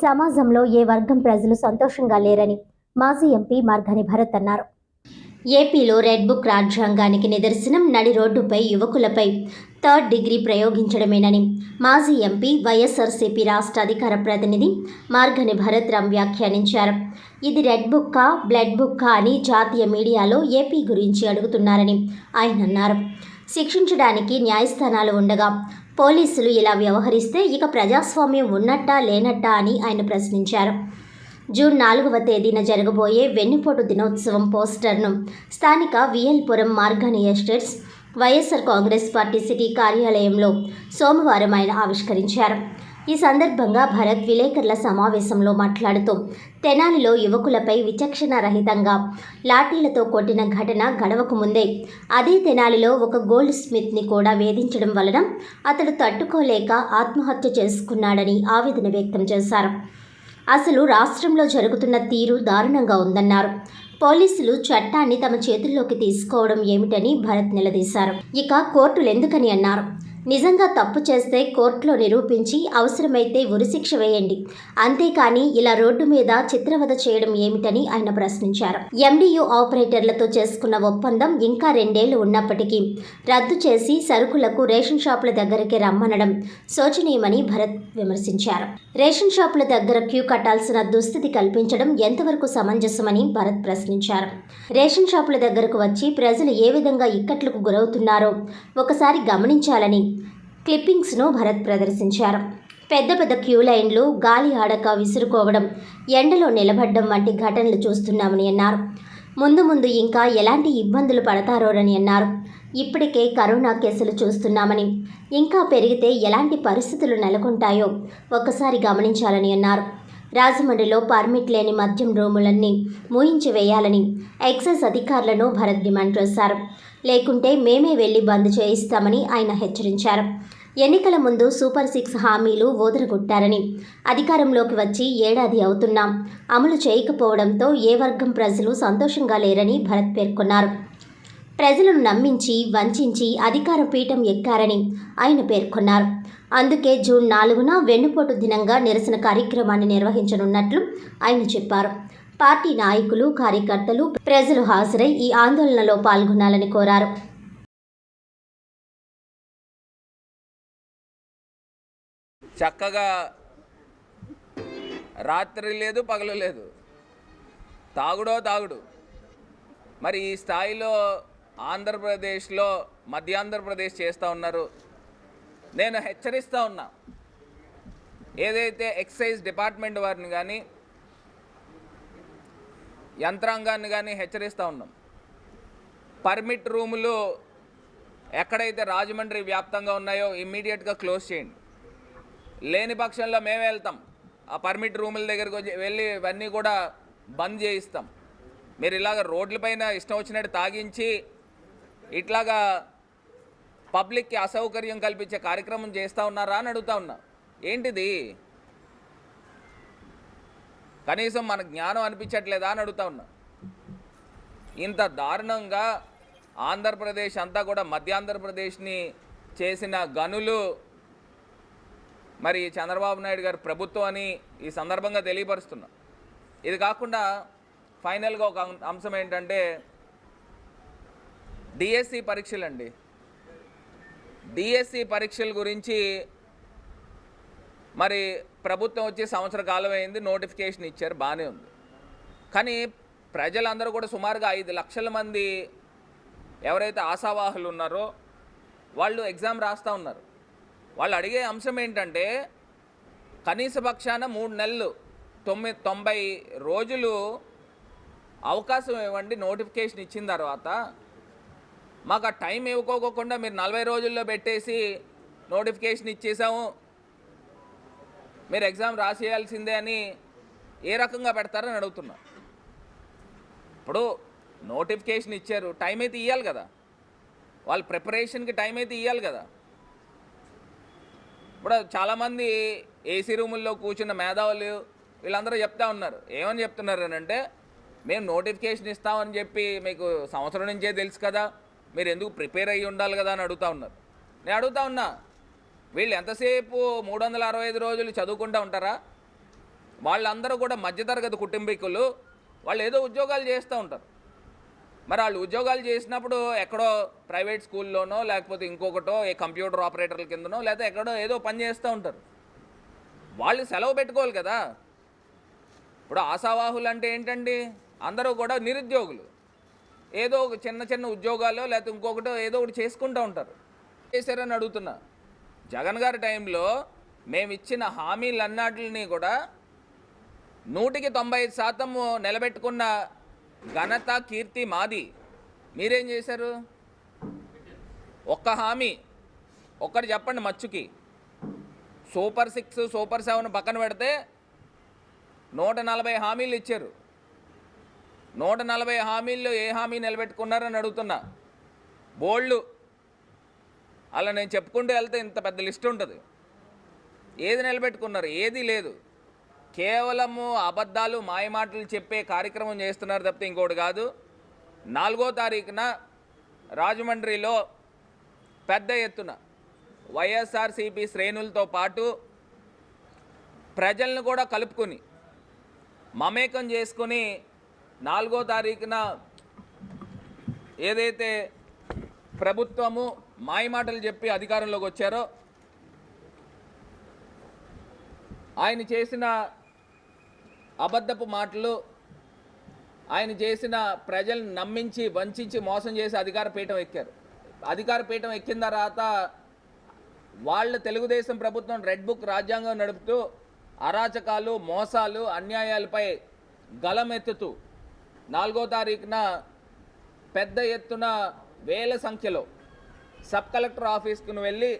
సమాజంలో ఏ వర్గం ప్రజలు సంతోషంగా లేరని మాజీ ఎంపీ మార్గాని భరత్ అన్నారు. ఏపీలో రెడ్ బుక్ రాజ్యాంగానికి నిదర్శనం నడి రోడ్డుపై యువకులపై థర్డ్ డిగ్రీ ప్రయోగించడమేనని మాజీ ఎంపీ వైఎస్ఆర్సీపీ రాష్ట్ర అధికార ప్రతినిధి మార్గాని భరత్ రామ్ వ్యాఖ్యానించారు. ఇది రెడ్ బుక్కా బ్లడ్ బుక్కా అని జాతీయ మీడియాలో ఏపీ గురించి అడుగుతున్నారని ఆయన అన్నారు. శిక్షించడానికి న్యాయస్థానాలు ఉండగా పోలీసులు ఇలా వ్యవహరిస్తే ఇక ప్రజాస్వామ్యం ఉన్నట్టా లేనట్టా అని ఆయన ప్రశ్నించారు. జూన్ 4వ తేదీన జరగబోయే వెన్నుపోటు దినోత్సవం పోస్టర్ను స్థానిక V L Puram Margani estates YSR Congress party city కార్యాలయంలో సోమవారం ఆయన ఆవిష్కరించారు. ఈ సందర్భంగా భరత్ విలేకరుల సమావేశంలో మాట్లాడుతూ తెనాలిలో యువకులపై విచక్షణ రహితంగా లాఠీలతో కొట్టిన ఘటన గడవకు ముందే అదే తెనాలిలో ఒక గోల్డ్ స్మిత్ని కూడా వేధించడం వలన అతడు తట్టుకోలేక ఆత్మహత్య చేసుకున్నాడని ఆవేదన వ్యక్తం చేశారు. అసలు రాష్ట్రంలో జరుగుతున్న తీరు దారుణంగా ఉందన్నారు. పోలీసులు చట్టాన్ని తమ చేతుల్లోకి తీసుకోవడం ఏమిటని భరత్ నిలదీశారు. ఇక కోర్టులు ఎందుకని అన్నారు. నిజంగా తప్పు చేస్తే కోర్టులో నిరూపించి అవసరమైతే ఉరిశిక్ష వేయండి, అంతేకాని ఇలా రోడ్డు మీద చిత్రవద చేయడం ఏమిటని ఆయన ప్రశ్నించారు. ఎండియు ఆపరేటర్లతో చేసుకున్న ఒప్పందం ఇంకా 2 ఏళ్లు ఉన్నప్పటికీ రద్దు చేసి సరుకులకు రేషన్ షాపుల దగ్గరికి రమ్మనడం శోచనీయమని భరత్ విమర్శించారు. రేషన్ షాపుల దగ్గర క్యూ కట్టాల్సిన దుస్థితి కల్పించడం ఎంతవరకు సమంజసమని భరత్ ప్రశ్నించారు. రేషన్ షాపుల దగ్గరకు వచ్చి ప్రజలు ఏ విధంగా ఇక్కట్లకు గురవుతున్నారో ఒకసారి గమనించాలని క్లిప్పింగ్స్ను భరత్ ప్రదర్శించారు. పెద్ద పెద్ద క్యూ లైన్లు, గాలి ఆడక విసురుకోవడం, ఎండలో నిలబడ్డం వంటి ఘటనలు చూస్తున్నామని అన్నారు. ముందు ఇంకా ఎలాంటి ఇబ్బందులు పడతారోనని అన్నారు. ఇప్పటికే కరోనా కేసులు చూస్తున్నామని, ఇంకా పెరిగితే ఎలాంటి పరిస్థితులు నెలకొంటాయో ఒక్కసారి గమనించాలని అన్నారు. రాజమండ్రిలో పర్మిట్ లేని మద్యం రూములన్నీ మూయించి వేయాలని ఎక్సైజ్ అధికారులను భరత్ డిమాండ్ చేశారు. లేకుంటే మేమే వెళ్లి బంద్ చేయిస్తామని ఆయన హెచ్చరించారు. ఎన్నికల ముందు సూపర్ 6 హామీలు ఊదరగొట్టారని, అధికారంలోకి వచ్చి ఏడాది అవుతున్నా అమలు చేయకపోవడంతో ఏ వర్గం ప్రజలు సంతోషంగా లేరని భరత్ పేర్కొన్నారు. ప్రజలను నమ్మించి వంచించి అధికార పీఠం ఎక్కారని ఆయన పేర్కొన్నారు. అందుకే జూన్ 4న వెన్నుపోటు దినంగా నిరసన కార్యక్రమాన్ని నిర్వహించనున్నట్లు ఆయన చెప్పారు. పార్టీ నాయకులు, కార్యకర్తలు, ప్రజలు హాజరై ఈ ఆందోళనలో పాల్గొనాలని కోరారు. చక్కగా రాత్రి లేదు, పగలు లేదు, తాగుడు. మరి ఈ స్థాయిలో ఆంధ్రప్రదేశ్లో మధ్యాంధ్రప్రదేశ్ చేస్తూ ఉన్నారు. నేను హెచ్చరిస్తూ ఉన్నా, ఏదైతే ఎక్సైజ్ డిపార్ట్మెంట్ వారిని కానీ యంత్రాంగాన్ని కానీ హెచ్చరిస్తూ ఉన్నాం. పర్మిట్ రూములు ఎక్కడైతే రాజమండ్రి వ్యాప్తంగా ఉన్నాయో ఇమ్మీడియట్గా క్లోజ్ చేయండి. లేని పక్షంలో మేమే వెళ్తాం, ఆ పర్మిట్ రూముల దగ్గరికి వెళ్ళి ఇవన్నీ కూడా బంద్ చేయిస్తాం. మీరు ఇలాగ రోడ్లపైన ఇష్టం వచ్చినట్టు తాగించి ఇట్లాగా పబ్లిక్కి అసౌకర్యం కల్పించే కార్యక్రమం చేస్తూ ఉన్నారా అని అడుగుతా ఉన్నా. ఏంటిది? కనీసం మన జ్ఞానం అనిపించట్లేదా అని అడుగుతా ఉన్నా. ఇంత దారుణంగా ఆంధ్రప్రదేశ్ అంతా కూడా మధ్యాంధ్రప్రదేశ్ని చేసిన గనులు మరి చంద్రబాబు నాయుడు గారి ప్రభుత్వం అని ఈ సందర్భంగా తెలియపరుస్తున్నా. ఇది కాకుండా ఫైనల్గా ఒక అంశం ఏంటంటే డిఎస్సి పరీక్షలండి. డిఎస్సి పరీక్షల గురించి మరి ప్రభుత్వం వచ్చి సంవత్సర కాలం అయింది, నోటిఫికేషన్ ఇచ్చారు, బాగానే ఉంది. కానీ ప్రజలందరూ కూడా సుమారుగా 5 లక్షల మంది ఎవరైతే ఆశావాహులు ఉన్నారో వాళ్ళు ఎగ్జామ్ రాస్తూ ఉన్నారు. వాళ్ళు అడిగే అంశం ఏంటంటే కనీస పక్షాన 3 నెలలు 90 రోజులు అవకాశం ఇవ్వండి. నోటిఫికేషన్ ఇచ్చిన తర్వాత మాకు ఆ టైం ఇవ్వకోకుండా మీరు 40 రోజుల్లో పెట్టేసి నోటిఫికేషన్ ఇచ్చేసాము, మీరు ఎగ్జామ్ రాసేయాల్సిందే అని ఏ రకంగా పెడతారని అడుగుతున్నా. ఇప్పుడు నోటిఫికేషన్ ఇచ్చారు, టైం అయితే ఇవ్వాలి కదా, వాళ్ళ ప్రిపరేషన్కి టైం అయితే ఇవ్వాలి కదా. ఇప్పుడు చాలామంది ఏసీ రూముల్లో కూర్చున్న మేధావులు వీళ్ళందరూ చెప్తా ఉన్నారు. ఏమని చెప్తున్నారు అని అంటే, మేము నోటిఫికేషన్ ఇస్తామని చెప్పి మీకు సంవత్సరం నుంచే తెలుసు కదా, మీరు ఎందుకు ప్రిపేర్ అయ్యి ఉండాలి కదా అని అడుగుతూ ఉన్నారు. నేను అడుగుతా ఉన్నా, వీళ్ళు ఎంతసేపు 365 రోజులు చదువుకుంటూ ఉంటారా? వాళ్ళందరూ కూడా మధ్యతరగతి కుటుంబీకులు. వాళ్ళు ఏదో ఉద్యోగాలు చేస్తూ ఉంటారు. మరి వాళ్ళు ఉద్యోగాలు చేసినప్పుడు ఎక్కడో ప్రైవేట్ స్కూల్లోనో లేకపోతే ఇంకొకటో ఏ కంప్యూటర్ ఆపరేటర్ల కిందనో లేకపోతే ఎక్కడో ఏదో పని చేస్తూ ఉంటారు. వాళ్ళు సెలవు పెట్టుకోవాలి కదా. ఇప్పుడు ఆశావాహులు అంటే ఏంటండి, అందరూ కూడా నిరుద్యోగులు. ఏదో ఒక చిన్న చిన్న ఉద్యోగాలు లేకపోతే ఇంకొకటో ఏదో ఒకటి చేసుకుంటూ ఉంటారు. చేశారని అడుగుతున్నా. జగన్ గారి టైంలో మేము ఇచ్చిన హామీలన్నిటిని కూడా 195% నిలబెట్టుకున్న ఘనత కీర్తి మాది. మీరేం చేశారు? ఒక్క హామీ ఒక్కటి చెప్పండి మచ్చుకి. సూపర్ 6 సూపర్ 7 పక్కన పెడితే 140 హామీలు ఇచ్చారు. 140 హామీల్లో ఏ హామీ నిలబెట్టుకున్నారని అడుగుతున్నా. బోల్డ్ అలా నేను చెప్పుకుంటూ వెళ్తే ఇంత పెద్ద లిస్ట్ ఉంటుంది. ఏది నిలబెట్టుకున్నారు? ఏదీ లేదు. కేవలము అబద్ధాలు మాయమాటలు చెప్పే కార్యక్రమం చేస్తున్నారు తప్పితే ఇంకోటి కాదు. 4వ తారీఖున రాజమండ్రిలో పెద్ద ఎత్తున వైఎస్ఆర్సీపీ శ్రేణులతో పాటు ప్రజలను కూడా కలుపుకొని మమేకం చేసుకొని 4వ తారీఖున ఏదైతే ప్రభుత్వము మాయమాటలు చెప్పి అధికారంలోకి వచ్చారో ఆయన చేసిన అబద్ధపు మాటలు, ఆయన చేసిన ప్రజలను నమ్మించి వంచి మోసం చేసి అధికార పీఠం ఎక్కారు. అధికార పీఠం ఎక్కిన తర్వాత వాళ్ళ తెలుగుదేశం ప్రభుత్వం రెడ్ బుక్ రాజ్యాంగం నడుపుతూ అరాచకాలు, మోసాలు, అన్యాయాలపై గలమెత్తుతూ 4వ తారీఖున పెద్ద ఎత్తున వేల సంఖ్యలో సబ్ కలెక్టర్ ఆఫీస్కు వెళ్ళి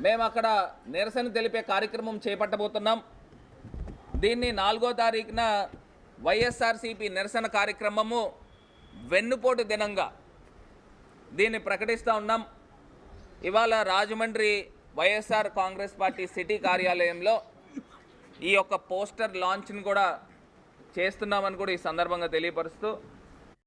మేము అక్కడ నిరసన తెలిపే కార్యక్రమం చేపట్టబోతున్నాం. దీన్ని 4వ తారీఖున వైఎస్ఆర్సీపీ నిరసన కార్యక్రమము వెన్నుపోటు దినంగా దీన్ని ప్రకటిస్తూ ఉన్నాం. ఇవాళ రాజమండ్రి వైఎస్ఆర్ కాంగ్రెస్ పార్టీ సిటీ కార్యాలయంలో ఈ యొక్క పోస్టర్ లాంచ్ని కూడా చేస్తున్నామని కూడా ఈ సందర్భంగా తెలియపరుస్తూ